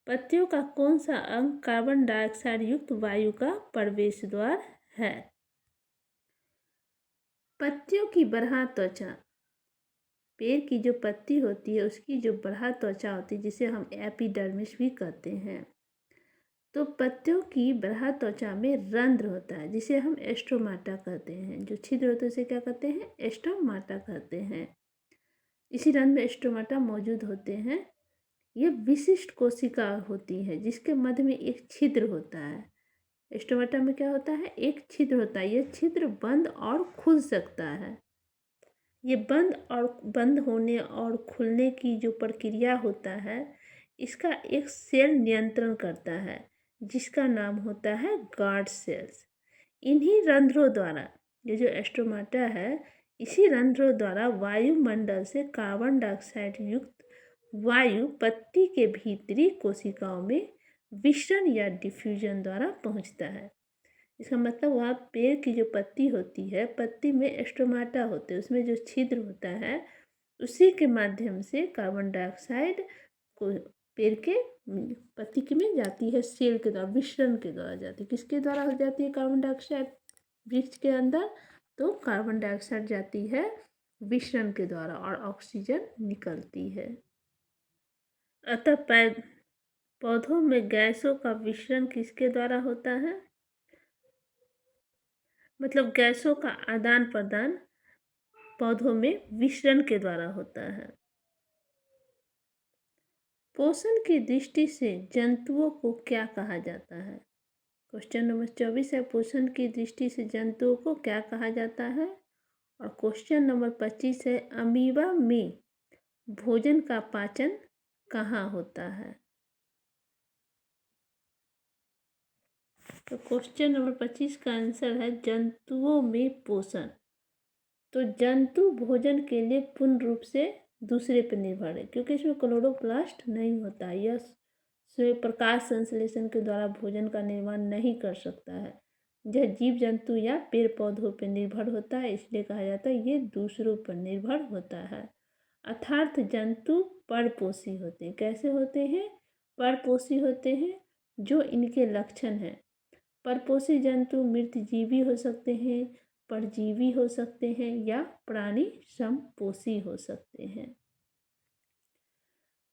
पत्तियों का कौन सा अंग कार्बन डाइऑक्साइड युक्त वायु का प्रवेश द्वार है? पत्तियों की बरहा त्वचा, पेड़ की जो पत्ती होती है उसकी जो बरहा त्वचा होती है जिसे हम एपिडर्मिस भी कहते हैं। तो पत्तियों की बरहा त्वचा में रंध्र होता है जिसे हम एस्टोमाटा कहते हैं। जो छिद्र होते हैं उसे क्या कहते हैं? एस्टोमाटा कहते हैं। इसी रंध्र में एस्टोमाटा मौजूद होते हैं। ये विशिष्ट कोशिका होती है जिसके मध्य में एक छिद्र होता है। एस्टोमाटा में क्या होता है? एक छिद्र होता है। यह छिद्र बंद और खुल सकता है। ये बंद होने और खुलने की जो प्रक्रिया होता है इसका एक सेल नियंत्रण करता है जिसका नाम होता है गार्ड सेल्स। इन्हीं रंध्रों द्वारा ये जो एस्टोमाटा है इसी रंध्रों द्वारा वायुमंडल से कार्बन डाइऑक्साइड युक्त वायु पत्ती के भीतरी कोशिकाओं में विसरण या डिफ्यूजन द्वारा पहुंचता है। इसका मतलब वहाँ पेड़ की जो पत्ती होती है, पत्ती में एस्टोमाटा होते हैं, उसमें जो छिद्र होता है उसी के माध्यम से कार्बन डाइऑक्साइड को पेड़ के पत्ती के में जाती है, सेल के द्वारा, विसरण के द्वारा जाती है। किसके द्वारा हो जाती है कार्बन डाइऑक्साइड वृक्ष के अंदर? तो कार्बन डाइऑक्साइड जाती है विसरण के द्वारा और ऑक्सीजन निकलती है। अतः पौधों में गैसों का विसरण किसके द्वारा होता है? मतलब गैसों का आदान प्रदान पौधों में विसरण के द्वारा होता है। पोषण की दृष्टि से जंतुओं को क्या कहा जाता है? क्वेश्चन नंबर 24 है, पोषण की दृष्टि से जंतुओं को क्या कहा जाता है? और क्वेश्चन नंबर 25 है, अमीबा में भोजन का पाचन कहाँ होता है? तो क्वेश्चन नंबर 25 का आंसर है जंतुओं में पोषण। तो जंतु भोजन के लिए पूर्ण रूप से दूसरे पर निर्भर है क्योंकि इसमें क्लोरोप्लास्ट नहीं होता। यह स्वयं प्रकाश संश्लेषण के द्वारा भोजन का निर्माण नहीं कर सकता है। यह जीव जंतु या पेड़ पौधों पर निर्भर होता है, इसलिए कहा जाता है ये दूसरों पर निर्भर होता है। अर्थात जंतु परपोषी होते हैं। कैसे होते हैं? परपोषी होते हैं। जो इनके लक्षण हैं, परपोषी जंतु मृतजीवी हो सकते हैं, परजीवी हो सकते हैं या प्राणी समपोषी हो सकते हैं।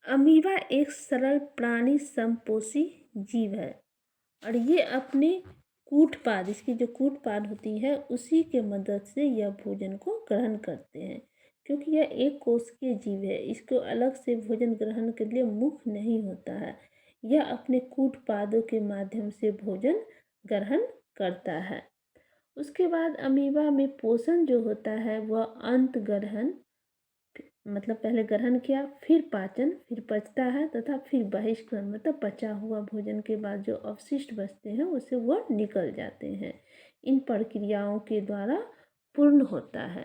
अमीबा एक सरल प्राणी समपोषी जीव है और ये अपने कूटपाद, इसकी जो कूटपाद होती है उसी के मदद से यह भोजन को ग्रहण करते हैं। क्योंकि यह एक कोशिकीय जीव है, इसको अलग से भोजन ग्रहण के लिए मुख नहीं होता है। यह अपने कूटपादों के माध्यम से भोजन ग्रहण करता है। उसके बाद अमीबा में पोषण जो होता है वह अंत ग्रहण, मतलब पहले ग्रहण किया, फिर पाचन, फिर पचता है तथा फिर बहिष्करण, मतलब पचा हुआ भोजन के बाद जो अवशिष्ट बचते हैं उसे वह निकल जाते हैं। इन प्रक्रियाओं के द्वारा पूर्ण होता है।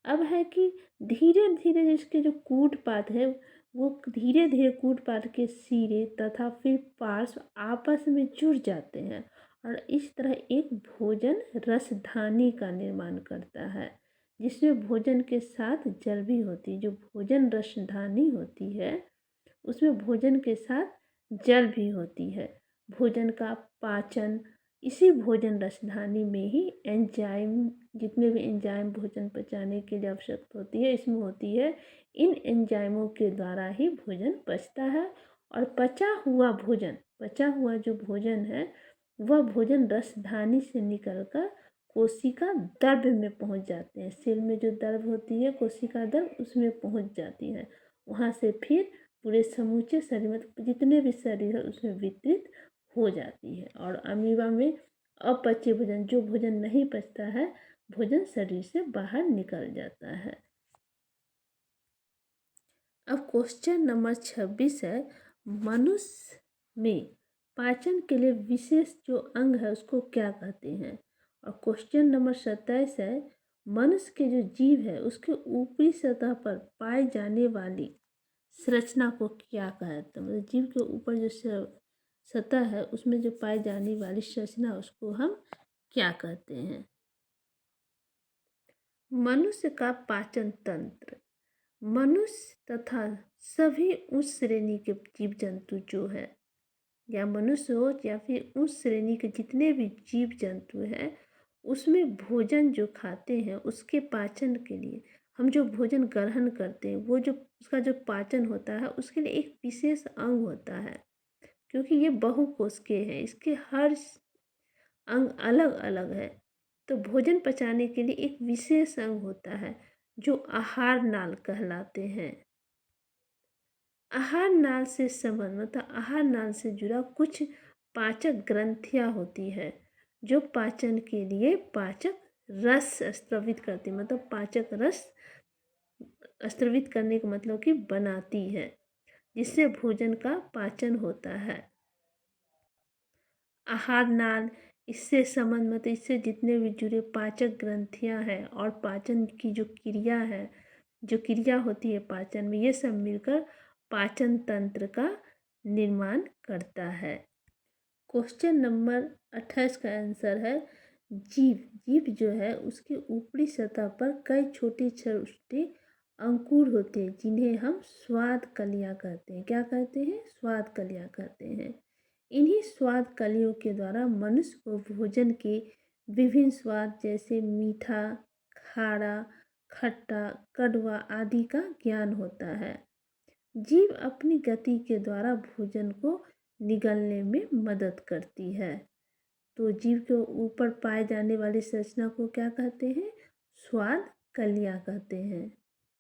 अब है कि धीरे धीरे जिसके जो कूटपाद है वो धीरे धीरे कूटपाद के सिरे तथा फिर पार्श्व आपस में जुड़ जाते हैं और इस तरह एक भोजन रसधानी का निर्माण करता है जिसमें भोजन के साथ जल भी होती है। जो भोजन रसधानी होती है उसमें भोजन के साथ जल भी होती है। भोजन का पाचन इसी भोजन रसधानी में ही एंजाइम, जितने भी एंजाइम भोजन पचाने के लिए आवश्यक होती है इसमें होती है। इन एंजाइमों के द्वारा ही भोजन पचता है और पचा हुआ जो भोजन है वह भोजन रसधानी से निकलकर कोशिका द्रव्य में पहुंच जाते हैं। सेल में जो द्रव्य होती है कोशिका द्रव्य उसमें पहुंच जाती है। वहाँ से फिर पूरे समूचे शरीर में जितने भी शरीर है उसमें वितरित हो जाती है। और अमीबा में अपचे भोजन, जो भोजन नहीं पचता है, भोजन शरीर से बाहर निकल जाता है। अब क्वेश्चन नंबर 26 है, मनुष्य में पाचन के लिए विशेष जो अंग है उसको क्या कहते हैं? और क्वेश्चन नंबर 27 है, मनुष्य के जो जीव है उसके ऊपरी सतह पर पाई जाने वाली संरचना को क्या कहते हैं? मतलब जीव के ऊपर जो सतह है उसमें जो पाई जाने वाली संरचना उसको हम क्या कहते हैं? मनुष्य का पाचन तंत्र। मनुष्य तथा सभी उस श्रेणी के जीव जंतु जो है, या मनुष्य हो या फिर उस श्रेणी के जितने भी जीव जंतु हैं, उसमें भोजन जो खाते हैं उसके पाचन के लिए, हम जो भोजन ग्रहण करते हैं वो जो उसका जो पाचन होता है उसके लिए एक विशेष अंग होता है। क्योंकि ये बहुकोशिकीय है, इसके हर अंग अलग अलग है। तो भोजन पचाने के लिए एक विशेष अंग होता है जो आहार नाल कहलाते हैं। आहार नाल से संबंध मतलब आहार नाल से जुड़ा कुछ पाचक ग्रंथियां होती है जो पाचन के लिए पाचक रस स्रावित करती, मतलब पाचक रस स्रावित करने का मतलब कि बनाती है, जिससे भोजन का पाचन होता है। आहार नाल इससे संबंध मतलब इससे जितने भी जुड़े पाचक ग्रंथियां हैं और पाचन की जो क्रिया है, जो क्रिया होती है पाचन में, ये सब मिलकर पाचन तंत्र का निर्माण करता है। क्वेश्चन नंबर 28 का आंसर है जीव। जीव जो है उसकी ऊपरी सतह पर कई छोटे छोटे अंकुर होते हैं जिन्हें हम स्वाद कलियां कहते हैं। क्या कहते हैं? स्वाद कलियां कहते हैं। इन्हीं स्वाद कलियों के द्वारा मनुष्य को भोजन के विभिन्न स्वाद जैसे मीठा, खारा, खट्टा, कड़वा आदि का ज्ञान होता है। जीभ अपनी गति के द्वारा भोजन को निगलने में मदद करती है। तो जीभ के ऊपर पाए जाने वाली संरचना को क्या कहते हैं? स्वाद कलियां कहते हैं।